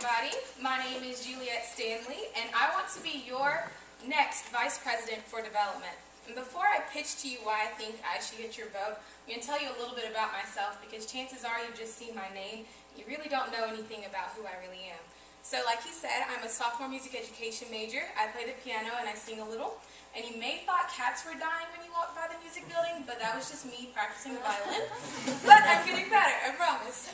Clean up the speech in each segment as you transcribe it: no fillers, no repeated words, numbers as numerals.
everybody. My name is Juliette Stanley, and I want to be your next Vice President for Development. And before I pitch to you why I think I should get your vote, I'm going to tell you a little bit about myself, because chances are you've just seen my name. You really don't know anything about who I really am. So like he said, I'm a sophomore music education major. I play the piano and I sing a little. And you may have thought cats were dying when you walked by the music building, but that was just me practicing the violin. But I'm getting better, I promise.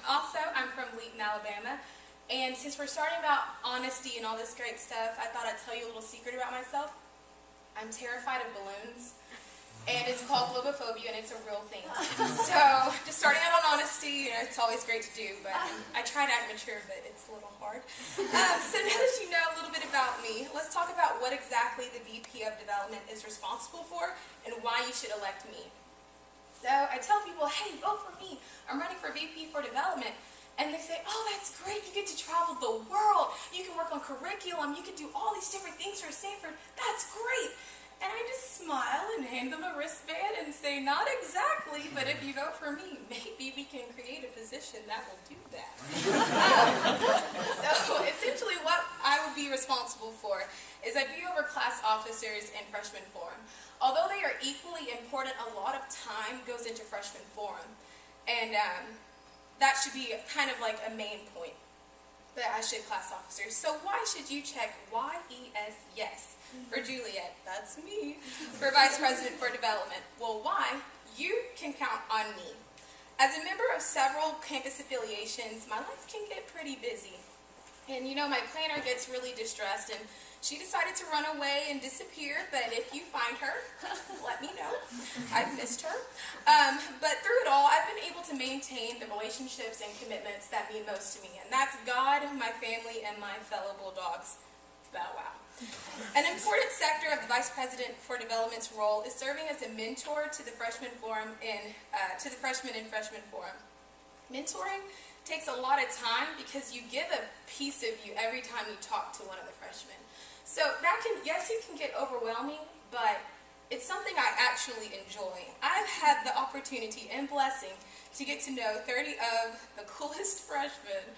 Also, I'm from Leeton, Alabama. And since we're starting about honesty and all this great stuff, I thought I'd tell you a little secret about myself. I'm terrified of balloons. And it's called globophobia, and it's a real thing. So, just starting out on honesty, it's always great to do, but I try to act mature, but it's a little hard. So now that you know a little bit about me, let's talk about what exactly the VP of Development is responsible for, and why you should elect me. So, I tell people, hey, vote for me. I'm running for VP for Development. And they say, oh, that's great, you get to travel the world. You can work on curriculum, you can do all these different things for Samford. That's great. And I just smile and hand them a wristband and say, not exactly, but if you vote for me, maybe we can create a position that will do that. So essentially what I would be responsible for is I'd be over class officers and freshman forum. Although they are equally important, a lot of time goes into freshman forum. And that should be kind of like a main point. But I should class officers. So why should you check YES yes for Juliette? That's me. For Vice President for Development. Well, why? You can count on me. As a member of several campus affiliations, my life can get pretty busy. And you know, my planner gets really distressed, and she decided to run away and disappear, but if you find her, let me know. I've missed her. But through it all, I've been able to maintain the relationships and commitments that mean most to me, and that's God, my family, and my fellow Bulldogs. Bow wow. An important sector of the Vice President for Development's role is serving as a mentor to the freshman forum and to the freshmen and freshman forum. Mentoring takes a lot of time because you give a piece of you every time you talk to one of the freshmen. So that can, yes, it can get overwhelming, but it's something I actually enjoy. I've had the opportunity and blessing to get to know 30 of the coolest freshmen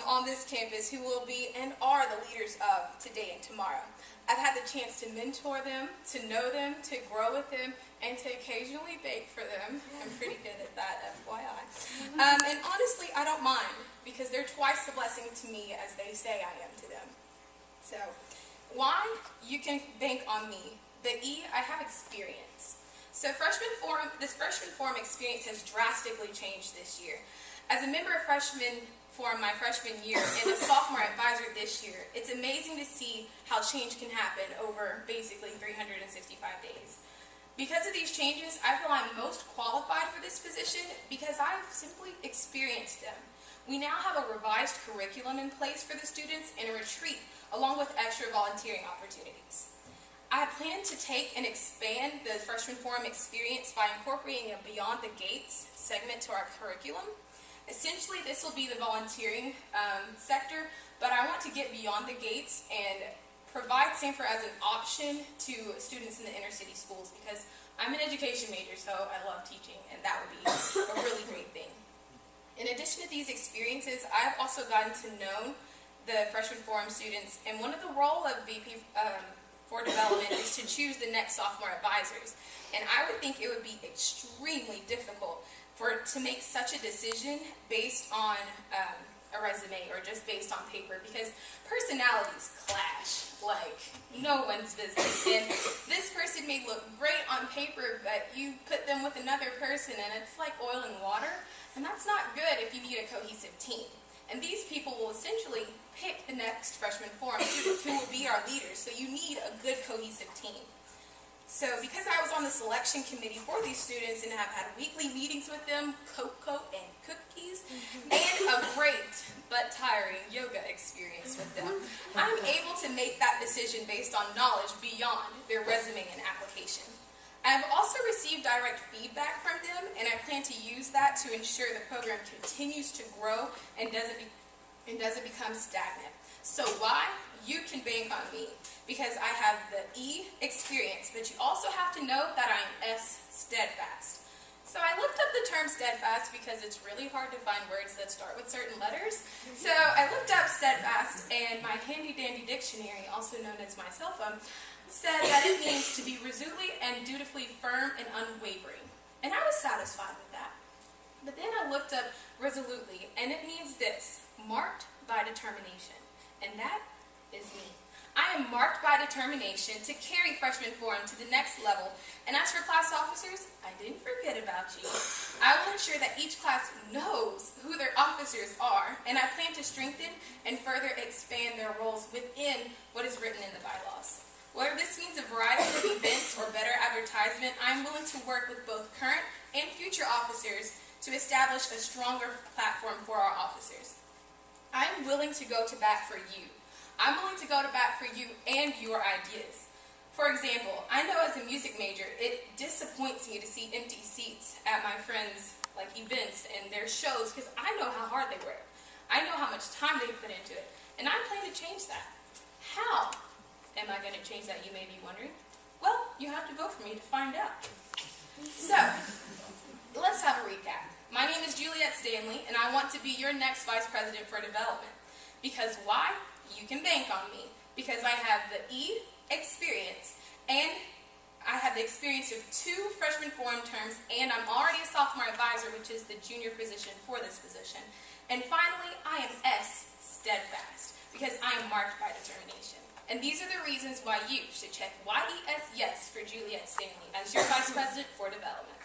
on this campus who will be and are the leaders of today and tomorrow. I've had the chance to mentor them, to know them, to grow with them, and to occasionally bake for them. I'm pretty good at that, FYI. And honestly, I don't mind, because they're twice the blessing to me as they say I am to them. So, why? You can bank on me. The E, I have experience. So this freshman forum experience has drastically changed this year. As a member of freshman forum my freshman year and a sophomore advisor this year, it's amazing to see how change can happen over basically 365 days. Because of these changes, I feel I'm most qualified for this position because I've simply experienced them. We now have a revised curriculum in place for the students and a retreat, along with extra volunteering opportunities. I plan to take and expand the freshman forum experience by incorporating a Beyond the Gates segment to our curriculum. Essentially, this will be the volunteering sector, but I want to get beyond the gates and provide Samford as an option to students in the inner city schools, because I'm an education major, so I love teaching, and that would be a really great thing. In addition to these experiences, I've also gotten to know the freshman forum students, and one of the role of VP for Development is to choose the next sophomore advisors. And I would think it would be extremely difficult to make such a decision based on a resume or just based on paper, because personalities clash like no one's business. And this person may look great on paper, but you put them with another person and it's like oil and water, and that's not good if you need a cohesive team. And these people will essentially pick the next freshman forum students who will be our leaders, so you need a good cohesive team. So because I was on the selection committee for these students and have had weekly meetings with them, cocoa and cookies, and a great but tiring yoga experience with them, I'm able to make that decision based on knowledge beyond their resume and application. I've also received direct feedback from them, and I plan to use that to ensure the program continues to grow and doesn't become stagnant. So why? You can bank on me, because I have the E, experience, but you also have to know that I'm S, steadfast. So I looked up the term steadfast because it's really hard to find words that start with certain letters. So I looked up steadfast, and my handy-dandy dictionary, also known as my cell phone, said that it means to be resolutely and dutifully firm and unwavering. And I was satisfied with that. But then I looked up resolutely, and it means this: marked by determination. And that is me. I am marked by determination to carry Freshman Forum to the next level. And as for class officers, I didn't forget about you. I will ensure that each class knows who their officers are, and I plan to strengthen and further expand their roles within what is written in the bylaws. Whether this means a variety of events or better advertisement, I am willing to work with both current and future officers to establish a stronger platform for our officers. I am willing to go to bat for you. I'm willing to go to bat for you and your ideas. For example, I know as a music major, it disappoints me to see empty seats at my friends' events and their shows because I know how hard they work. I know how much time they put into it, and I plan to change that. How am I going to change that, you may be wondering? Well, you have to vote for me to find out. So, let's have a recap. My name is Juliette Stanley, and I want to be your next Vice President for Development. Because why? You can bank on me. Because I have the experience, and I have the experience of 2 Freshman Forum terms, and I'm already a sophomore advisor, which is the junior position for this position. And finally, I am steadfast, because I am marked by determination. And these are the reasons why you should check YES yes for Juliette Stanley as your Vice President for Development.